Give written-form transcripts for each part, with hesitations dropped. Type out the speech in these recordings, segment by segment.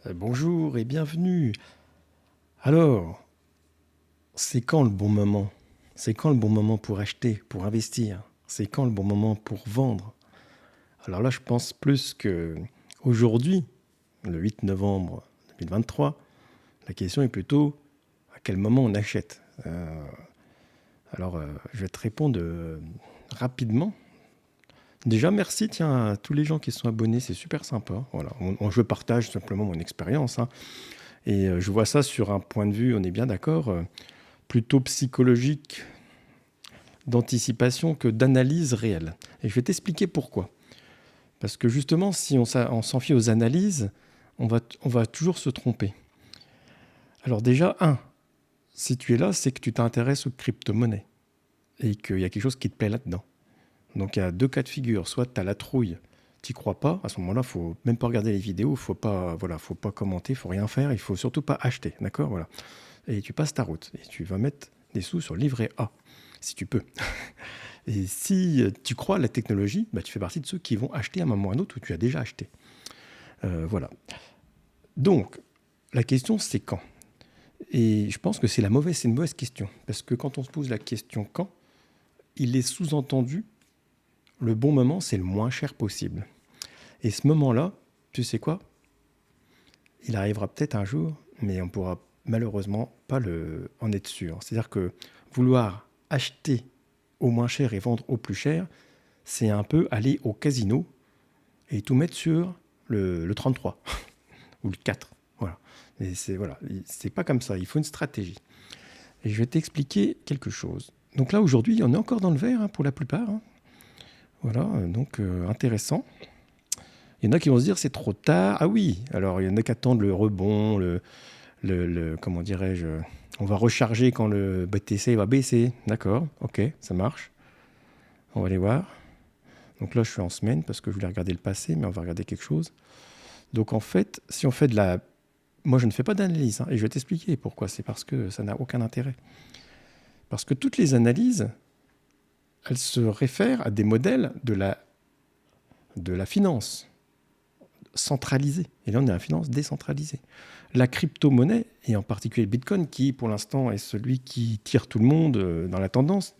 Bonjour et bienvenue. Alors, c'est quand le bon moment? C'est quand le bon moment pour acheter, pour investir? C'est quand le bon moment pour vendre? Alors là, je pense plus que aujourd'hui, le 8 novembre 2023, la question est plutôt à quel moment on achète. Je vais te répondre rapidement. Déjà, merci tiens, à tous les gens qui sont abonnés, c'est super sympa. Voilà, je partage simplement mon expérience, hein. Et je vois ça sur un point de vue, on est bien d'accord, plutôt psychologique, d'anticipation que d'analyse réelle. Et je vais t'expliquer pourquoi. Parce que justement, si on s'en fie aux analyses, on va toujours se tromper. Alors déjà, si tu es là, c'est que tu t'intéresses aux crypto-monnaies et qu'il y a quelque chose qui te plaît là-dedans. Donc il y a deux cas de figure. Soit tu as la trouille, tu n'y crois pas, à ce moment-là, il ne faut même pas regarder les vidéos, faut pas commenter, il ne faut rien faire, il ne faut surtout pas acheter, d'accord, voilà. Et tu passes ta route et tu vas mettre des sous sur le livret A, si tu peux. Et si tu crois à la technologie, bah, tu fais partie de ceux qui vont acheter à un moment ou à un autre où tu as déjà acheté. Voilà. Donc, la question, c'est quand? Et je pense que c'est une mauvaise question. Parce que quand on se pose la question quand, il est sous-entendu, le bon moment, c'est le moins cher possible. Et ce moment-là, tu sais quoi? Il arrivera peut-être un jour, mais on pourra malheureusement pas en être sûr. C'est-à-dire que vouloir acheter au moins cher et vendre au plus cher, c'est un peu aller au casino et tout mettre sur le 33 ou le 4. Voilà. Et c'est pas comme ça, il faut une stratégie. Et je vais t'expliquer quelque chose. Donc là, aujourd'hui, on est encore dans le vert, hein, pour la plupart, hein. Voilà, donc intéressant. Il y en a qui vont se dire c'est trop tard. Ah oui, alors il y en a qui attendent le rebond, comment dirais-je, on va recharger quand le BTC va baisser. D'accord, ok, ça marche. On va aller voir. Donc là, je suis en semaine parce que je voulais regarder le passé, mais on va regarder quelque chose. Donc en fait, si on fait de la... Moi, je ne fais pas d'analyse, hein, et je vais t'expliquer pourquoi. C'est parce que ça n'a aucun intérêt. Parce que toutes les analyses, elles se réfèrent à des modèles de la finance centralisée. Et là, on est à la finance décentralisée. La crypto-monnaie, et en particulier le Bitcoin, qui pour l'instant est celui qui tire tout le monde dans la tendance,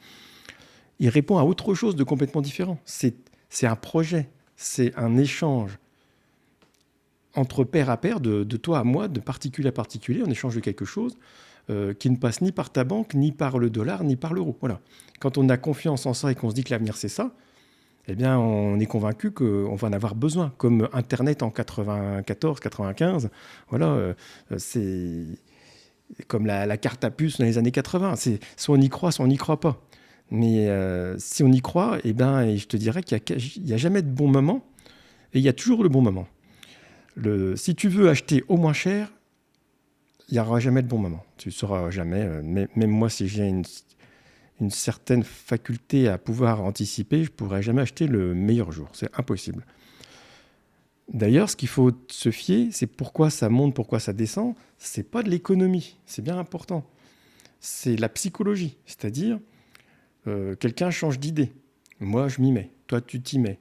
il répond à autre chose de complètement différent. C'est un projet, c'est un échange entre pair à pair, de toi à moi, de particulier à particulier, on échange de quelque chose qui ne passe ni par ta banque, ni par le dollar, ni par l'euro. Voilà. Quand on a confiance en ça et qu'on se dit que l'avenir c'est ça, eh bien on est convaincu qu'on va en avoir besoin, comme Internet en 94, 95. Voilà, c'est comme la carte à puce dans les années 80. C'est soit on y croit, soit on n'y croit pas. Mais si on y croit, eh ben, je te dirais qu'il n'y a jamais de bon moment, et il y a toujours le bon moment. Si tu veux acheter au moins cher, il n'y aura jamais de bon moment. Tu ne sauras jamais. Même moi, si j'ai une certaine faculté à pouvoir anticiper, je ne pourrais jamais acheter le meilleur jour. C'est impossible. D'ailleurs, ce qu'il faut se fier, c'est pourquoi ça monte, pourquoi ça descend. C'est pas de l'économie, c'est bien important. C'est la psychologie, c'est-à-dire quelqu'un change d'idée. Moi, je m'y mets. Toi, tu t'y mets.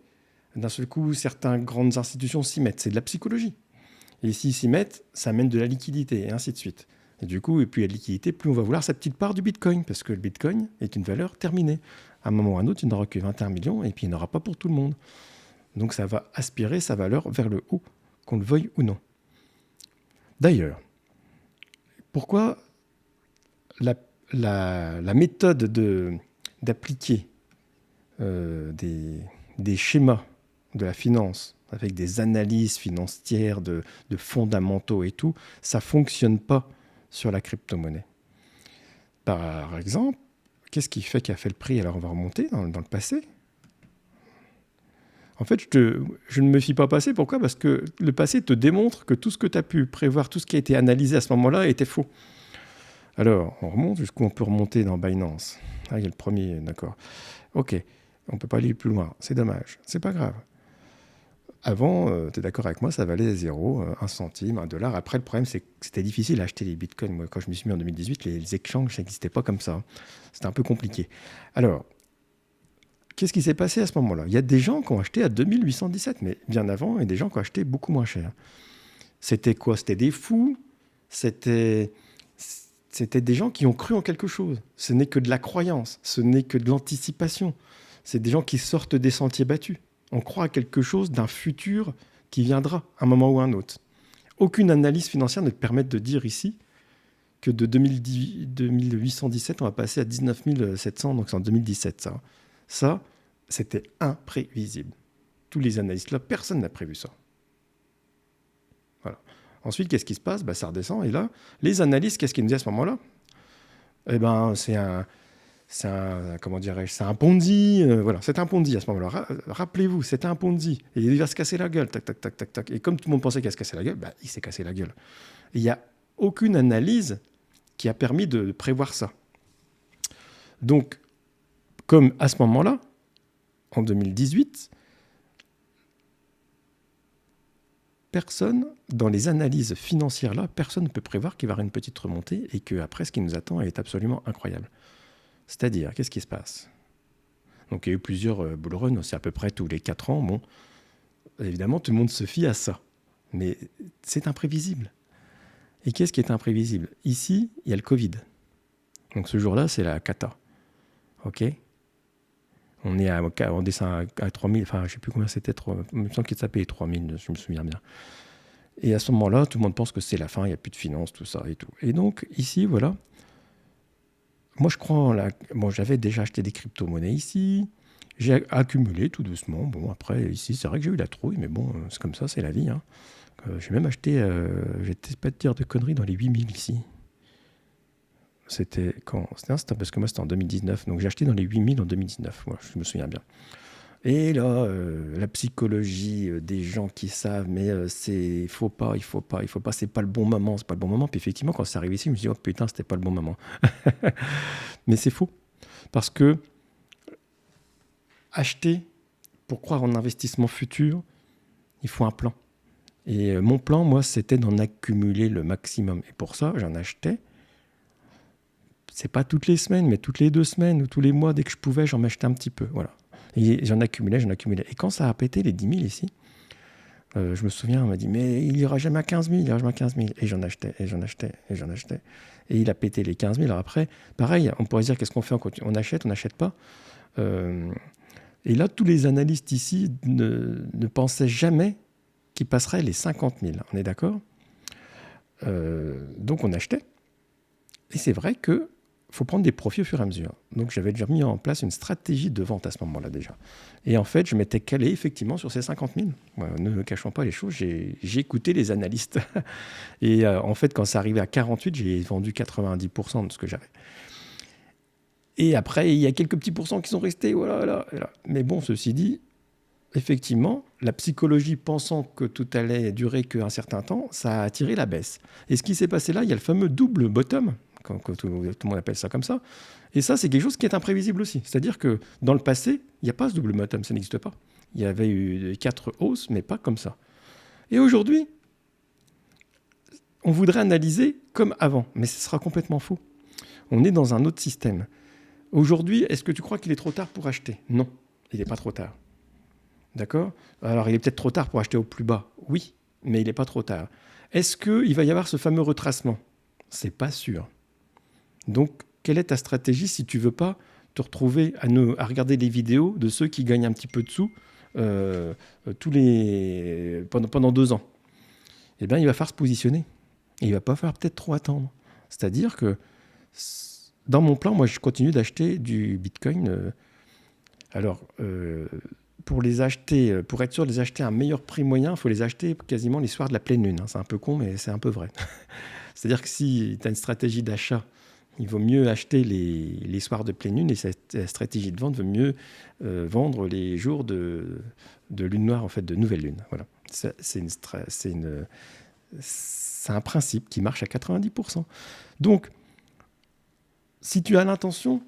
D'un seul coup, certaines grandes institutions s'y mettent. C'est de la psychologie. Et s'ils s'y mettent, ça amène de la liquidité, et ainsi de suite. Et du coup, et plus il y a de liquidité, plus on va vouloir sa petite part du Bitcoin, parce que le Bitcoin est une valeur terminée. À un moment ou à un autre, il n'aura que 21 millions, et puis il n'y en aura pas pour tout le monde. Donc ça va aspirer sa valeur vers le haut, qu'on le veuille ou non. D'ailleurs, pourquoi la, la méthode d'appliquer des schémas de la finance avec des analyses financières de fondamentaux et tout, ça ne fonctionne pas sur la crypto-monnaie. Par exemple, qu'est-ce qui a fait le prix? Alors on va remonter dans le passé. En fait, je ne me fie pas au passé. Pourquoi? Parce que le passé te démontre que tout ce que tu as pu prévoir, tout ce qui a été analysé à ce moment-là était faux. Alors, on remonte jusqu'où on peut remonter dans Binance. Ah, il y a le premier, d'accord. Ok, on ne peut pas aller plus loin. C'est dommage. C'est pas grave. Avant, tu es d'accord avec moi, ça valait 0, 1 centime, 1 dollar. Après, le problème, c'est que c'était difficile à acheter les bitcoins. Moi, quand je me suis mis en 2018, les exchanges n'existaient pas comme ça. C'était un peu compliqué. Alors, qu'est-ce qui s'est passé à ce moment-là? Il y a des gens qui ont acheté à 2817, mais bien avant, et des gens qui ont acheté beaucoup moins cher. C'était quoi? C'était des fous, c'était, c'était des gens qui ont cru en quelque chose. Ce n'est que de la croyance, ce n'est que de l'anticipation. C'est des gens qui sortent des sentiers battus. On croit à quelque chose d'un futur qui viendra à un moment ou à un autre. Aucune analyse financière ne te permet de dire ici que de 2817, on va passer à 19 700, donc c'est en 2017 ça. Ça, c'était imprévisible. Tous les analystes là, personne n'a prévu ça. Voilà. Ensuite, qu'est-ce qui se passe? Ça redescend, et là, les analystes, qu'est-ce qu'ils nous disent à ce moment-là? Eh ben, comment dirais-je, c'est un Ponzi, voilà, c'est un Ponzi à ce moment-là. Rappelez-vous, c'était un Ponzi. Et il va se casser la gueule, tac, tac, tac, tac, tac. Et comme tout le monde pensait qu'il allait se casser la gueule, il s'est cassé la gueule. Et il n'y a aucune analyse qui a permis de prévoir ça. Donc, comme à ce moment-là, en 2018, personne, dans les analyses financières là, personne ne peut prévoir qu'il va y avoir une petite remontée et qu'après, ce qui nous attend est absolument incroyable. C'est-à-dire, qu'est-ce qui se passe? Donc, il y a eu plusieurs bull runs, c'est à peu près tous les 4 ans. Bon, évidemment, tout le monde se fie à ça. Mais c'est imprévisible. Et qu'est-ce qui est imprévisible? Ici, il y a le Covid. Donc, ce jour-là, c'est la cata. OK? On descend à 3000, enfin, je ne sais plus combien c'était, il me semble qu'il s'appelait 3000, je me souviens bien. Et à ce moment-là, tout le monde pense que c'est la fin, il n'y a plus de finances, tout ça et tout. Et donc, ici, voilà. Moi, je crois j'avais déjà acheté des crypto-monnaies ici. J'ai accumulé tout doucement. Bon, après, ici, c'est vrai que j'ai eu la trouille, mais bon, c'est comme ça, c'est la vie. Hein. J'ai même acheté, je vais peut-être pas te dire de conneries, dans les 8000 ici. C'était quand? C'était parce que moi, c'était en 2019. Donc, j'ai acheté dans les 8000 en 2019. Voilà, je me souviens bien. Et là, la psychologie des gens qui savent, mais il faut pas, c'est pas le bon moment, c'est pas le bon moment. Puis effectivement, quand c'est arrivé ici, je me suis dit, oh putain, c'était pas le bon moment. Mais c'est faux. Parce que acheter pour croire en investissement futur, il faut un plan. Et mon plan, moi, c'était d'en accumuler le maximum. Et pour ça, j'en achetais. C'est pas toutes les semaines, mais toutes les 2 semaines ou tous les mois, dès que je pouvais, j'en achetais un petit peu. Voilà. Et j'en accumulais. Et quand ça a pété les 10 000 ici, je me souviens, on m'a dit, mais il ira jamais à 15 000, il ira jamais à 15 000. Et j'en achetais, et j'en achetais, et j'en achetais. Et il a pété les 15 000. Alors après, pareil, on pourrait se dire, qu'est-ce qu'on fait? On achète, on n'achète pas. Et là, tous les analystes ici ne pensaient jamais qu'il passerait les 50 000. On est d'accord? Donc on achetait. Et c'est vrai qu'il faut prendre des profits au fur et à mesure. Donc j'avais déjà mis en place une stratégie de vente à ce moment-là déjà. Et en fait, je m'étais calé effectivement sur ces 50 000. Voilà, ne me cachons pas les choses, j'ai écouté les analystes. Et en fait, quand c'est arrivé à 48, j'ai vendu 90% de ce que j'avais. Et après, il y a quelques petits pourcents qui sont restés. Voilà. Mais bon, ceci dit, effectivement, la psychologie pensant que tout allait durer qu'un certain temps, ça a attiré la baisse. Et ce qui s'est passé là, il y a le fameux double bottom, quand tout le monde appelle ça comme ça. Et ça, c'est quelque chose qui est imprévisible aussi. C'est-à-dire que dans le passé, il n'y a pas ce double bottom, ça n'existe pas. Il y avait eu 4 hausses, mais pas comme ça. Et aujourd'hui, on voudrait analyser comme avant, mais ce sera complètement faux. On est dans un autre système. Aujourd'hui, est-ce que tu crois qu'il est trop tard pour acheter? Non, il n'est pas trop tard. D'accord? Alors, il est peut-être trop tard pour acheter au plus bas. Oui, mais il n'est pas trop tard. Est-ce qu'il va y avoir ce fameux retracement? C'est pas sûr. Donc, quelle est ta stratégie si tu ne veux pas te retrouver à regarder les vidéos de ceux qui gagnent un petit peu de sous pendant 2 ans? Eh bien, il va falloir se positionner. Et il ne va pas falloir peut-être trop attendre. C'est-à-dire que dans mon plan, moi, je continue d'acheter du Bitcoin. Pour les acheter, pour être sûr de les acheter à un meilleur prix moyen, il faut les acheter quasiment les soirs de la pleine lune. C'est un peu con, mais c'est un peu vrai. C'est-à-dire que si tu as une stratégie d'achat, il vaut mieux acheter les soirs de pleine lune, et cette stratégie de vente veut mieux vendre les jours de lune noire, en fait, de nouvelle lune. Voilà. C'est un principe qui marche à 90%. Donc, si tu as l'intention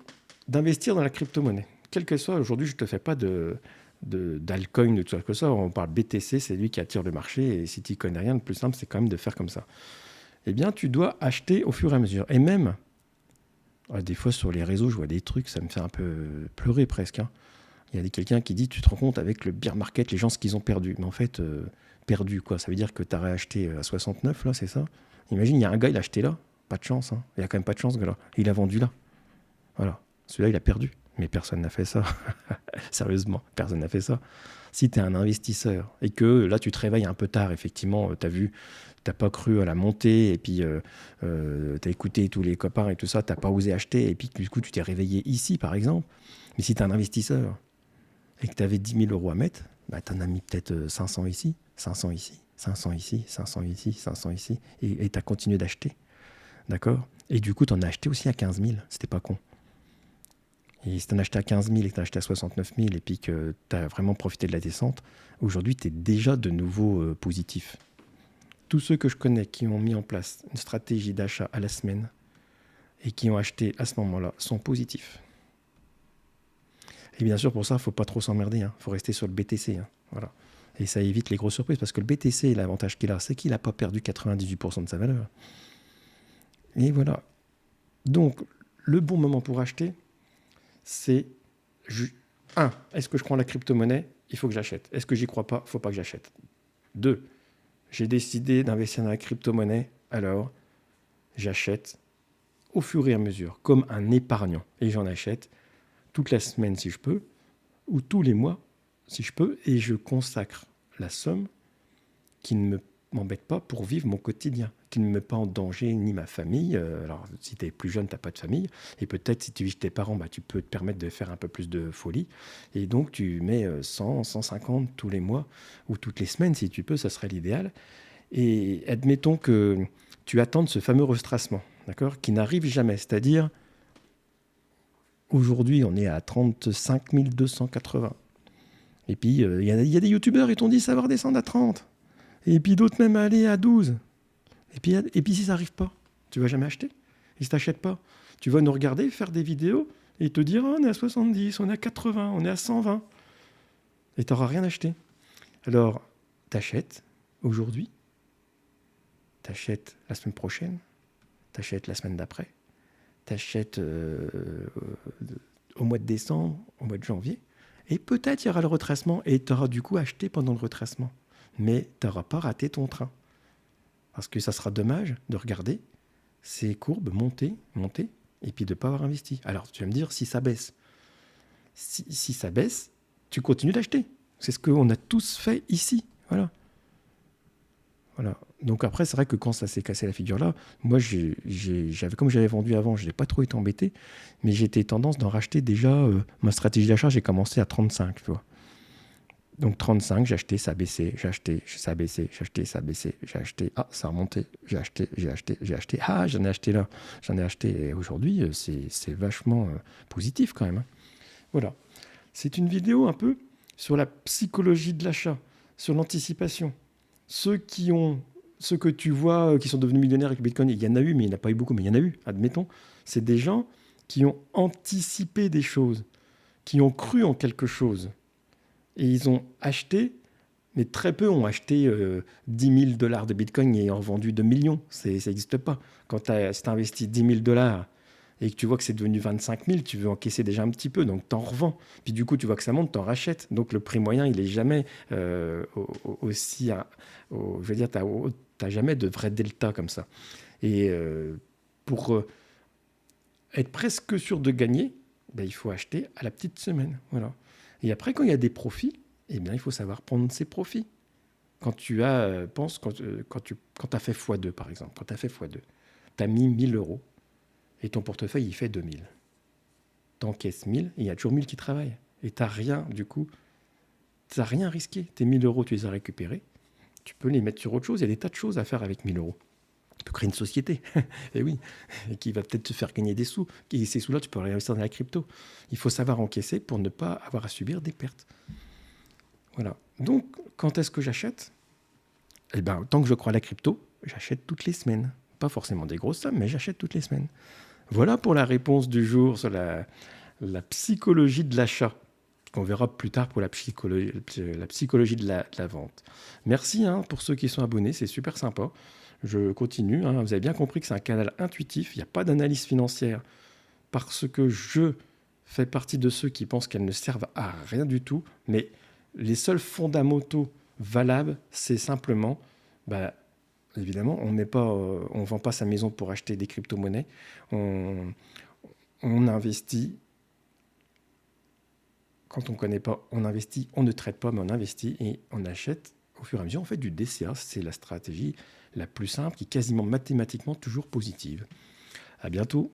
d'investir dans la crypto-monnaie, quel que soit, aujourd'hui, je ne te fais pas d'altcoin, de tout ça que ça. On parle BTC, c'est lui qui attire le marché. Et si tu n'y connais rien, le plus simple, c'est quand même de faire comme ça. Eh bien, tu dois acheter au fur et à mesure. Et même, des fois sur les réseaux, je vois des trucs, ça me fait un peu pleurer presque. Hein. Il y a quelqu'un qui dit, tu te rends compte avec le bear market, les gens, ce qu'ils ont perdu. Mais en fait, perdu, quoi. Ça veut dire que tu as réacheté à 69, là, c'est ça? Imagine, il y a un gars, il a acheté là. Pas de chance, hein. Il a quand même pas de chance, là. Il a vendu là. Voilà. Celui-là, il a perdu. Mais personne n'a fait ça. Sérieusement, personne n'a fait ça. Si tu es un investisseur et que là, tu te réveilles un peu tard, effectivement, tu as vu, tu n'as pas cru à la montée et puis tu as écouté tous les copains et tout ça, tu n'as pas osé acheter et puis du coup, tu t'es réveillé ici, par exemple. Mais si tu es un investisseur et que tu avais 10 000 euros à mettre, bah, tu en as mis peut-être 500 ici, 500 ici, 500 ici, 500 ici, 500 ici, et tu as continué d'acheter. D'accord? Et du coup, tu en as acheté aussi à 15 000. C'était pas con. Et si tu en as acheté à 15 000 et que tu as acheté à 69 000 et puis que tu as vraiment profité de la descente, aujourd'hui, tu es déjà de nouveau positif. Tous ceux que je connais qui ont mis en place une stratégie d'achat à la semaine et qui ont acheté à ce moment-là sont positifs. Et bien sûr, pour ça, il ne faut pas trop s'emmerder. Il faut rester sur le BTC. Voilà. Et ça évite les grosses surprises parce que le BTC, l'avantage qu'il a, c'est qu'il n'a pas perdu 98% de sa valeur. Et voilà. Donc, le bon moment pour acheter, c'est 1. Est-ce que je crois en la crypto-monnaie? Il faut que j'achète. Est-ce que j'y crois pas? Il ne faut pas que j'achète. 2. J'ai décidé d'investir dans la crypto-monnaie, alors j'achète au fur et à mesure, comme un épargnant. Et j'en achète toute la semaine si je peux, ou tous les mois si je peux, et je consacre la somme qui ne m'embête pas pour vivre mon quotidien, qui ne me met pas en danger ni ma famille. Alors, si tu es plus jeune, tu n'as pas de famille. Et peut-être, si tu vis chez tes parents, bah, tu peux te permettre de faire un peu plus de folie. Et donc, tu mets 100, 150 tous les mois ou toutes les semaines, si tu peux, ça serait l'idéal. Et admettons que tu attendes ce fameux retracement, d'accord, qui n'arrive jamais. C'est-à-dire, aujourd'hui, on est à 35 280. Et puis, il y a des youtubeurs qui t'ont dit ça va redescendre à 30. Et puis d'autres même à aller à 12. Et puis si ça n'arrive pas, tu vas jamais acheter. Et si tu n'achètes pas, tu vas nous regarder, faire des vidéos et te dire oh, on est à 70, on est à 80, on est à 120. Et tu n'auras rien acheté. Alors, tu achètes aujourd'hui, tu achètes la semaine prochaine, tu achètes la semaine d'après, tu achètes au mois de décembre, au mois de janvier. Et peut-être il y aura le retracement et tu auras du coup acheté pendant le retracement. Mais tu n'auras pas raté ton train. Parce que ça sera dommage de regarder ces courbes monter, monter, et puis de ne pas avoir investi. Alors, tu vas me dire, si ça baisse. Si ça baisse, tu continues d'acheter. C'est ce qu'on a tous fait ici. Voilà. Donc après, c'est vrai que quand ça s'est cassé la figure là, moi, comme j'avais vendu avant, je n'ai pas trop été embêté, mais j'étais tendance d'en racheter déjà. Ma stratégie d'achat, j'ai commencé à 35, tu vois. Donc 35, j'ai acheté, ça a baissé, j'ai acheté, ça a baissé, j'ai acheté, ça a baissé, j'ai acheté, ah, ça a remonté, j'ai acheté, ah, j'en ai acheté là, j'en ai acheté. Et aujourd'hui, c'est vachement positif quand même. Voilà. C'est une vidéo un peu sur la psychologie de l'achat, sur l'anticipation. Ceux que tu vois qui sont devenus millionnaires avec le Bitcoin, il y en a eu, mais il n'y en a pas eu beaucoup, mais il y en a eu, admettons. C'est des gens qui ont anticipé des choses, qui ont cru en quelque chose. Et ils ont acheté, mais très peu ont acheté 10 000 $ de Bitcoin et ont vendu 2 millions. Ça n'existe pas. Quand tu as investi 10 000 $ et que tu vois que c'est devenu 25 000, tu veux encaisser déjà un petit peu, donc tu en revends. Puis du coup, tu vois que ça monte, tu en rachètes. Donc le prix moyen, il n'est jamais aussi... je veux dire, tu n'as jamais de vrai delta comme ça. Et pour être presque sûr de gagner, ben, il faut acheter à la petite semaine. Voilà. Et après, quand il y a des profits, eh bien, il faut savoir prendre ses profits. Quand tu as, quand tu as fait x2, par exemple, quand tu as fait x2, tu as mis 1 000 € et ton portefeuille, il fait 2 000. Tu encaisses 1 000 et il y a toujours 1 000 qui travaillent. Et tu n'as rien, du coup, tu n'as rien risqué. Tes 1 000 €, tu les as récupérés. Tu peux les mettre sur autre chose. Il y a des tas de choses à faire avec 1 000 €. Tu peux créer une société, et oui, et qui va peut-être te faire gagner des sous. Et ces sous-là, tu peux réinvestir dans la crypto. Il faut savoir encaisser pour ne pas avoir à subir des pertes. Voilà. Donc, quand est-ce que j'achète? Eh bien, tant que je crois à la crypto, j'achète toutes les semaines. Pas forcément des grosses sommes, mais j'achète toutes les semaines. Voilà pour la réponse du jour sur la psychologie de l'achat. On verra plus tard pour la psychologie de la vente. Merci pour ceux qui sont abonnés, c'est super sympa. Je continue. Vous avez bien compris que c'est un canal intuitif. Il n'y a pas d'analyse financière parce que je fais partie de ceux qui pensent qu'elles ne servent à rien du tout. Mais les seuls fondamentaux valable, c'est simplement, bah, évidemment, on vend pas sa maison pour acheter des crypto-monnaies. On, on investit. Quand on ne connaît pas, on investit, on ne trade pas, mais on investit et on achète au fur et à mesure. On fait du DCA, c'est la stratégie la plus simple qui est quasiment mathématiquement toujours positive. À bientôt.